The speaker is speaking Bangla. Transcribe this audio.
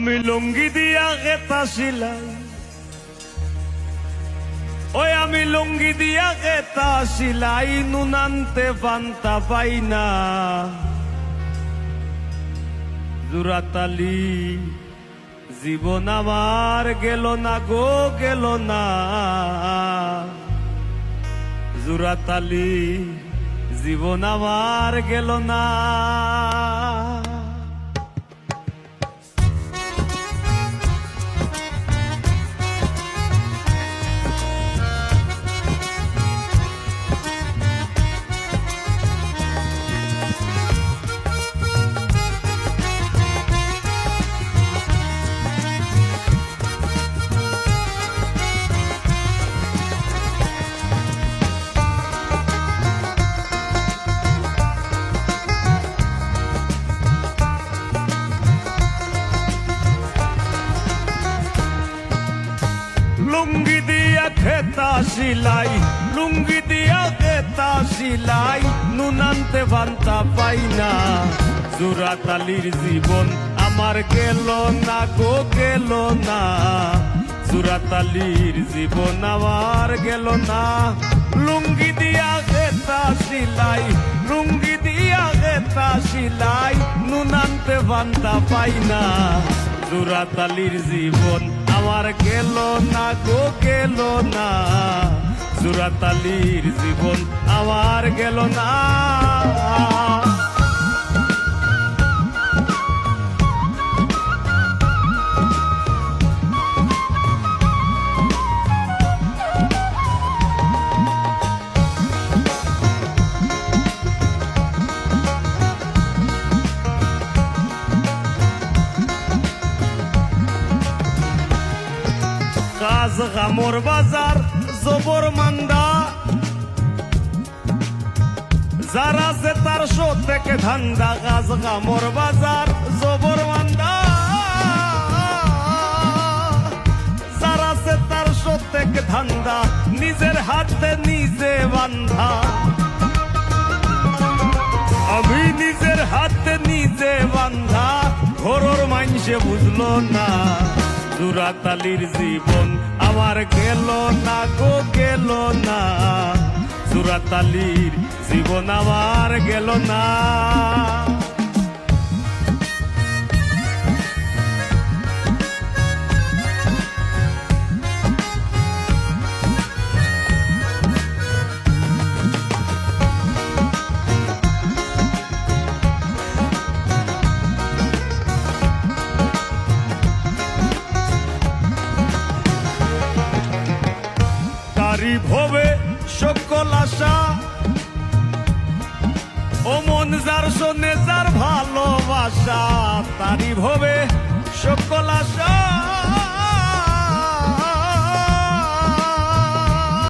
আমি লুঙ্গি দিয়া গেতা সিলাই, ওই আমি লুঙ্গি দিয়া গেতা সিলাই, নুনান্তে পান্তা পাই না। জুরাতালি জীবন আমার গেল না গো, গেল না। জুরাতালি জীবন আমার গেল না। লুঙ্গি দিয়া খেতা সিলাই, লুঙ্গি দিয়া খেতা সিলাই, নুনান্তে বান্তা পাই না। জুরাতালির জীবন আমার গেল না গো, গেল না। জুরাতালির জীবন আমার গেল না। লুঙ্গি দিয়া খেতা সিলাই, লুঙ্গি দিয়া খেতা সিলাই, নুনান্তে বান্তা পাই না। জুরাতালির জীবন আমার গেল না গো, গেল না। জুরাতালির জীবন আমার গেল না। কাজ গামর বাজার জবর মান্দা, যারা যে তার শো থেকে ধান্দা। কাজ গামর বাজার জবর মান্দা, যারা যে তার শো থেকে ধান্দা। নিজের হাতে নিজে বান্ধা, আমি নিজের হাতে নিজে বান্ধা। ঘরোর মাইনসে বুঝলো না। জুরাতালির জীবন আমার গেল না গো, গেল না। জুরাতালির জীবন আমার গেল না। তারি ভবে সকল আশা, ও মন যার শোনে যার ভালোবাসা। তারি ভবে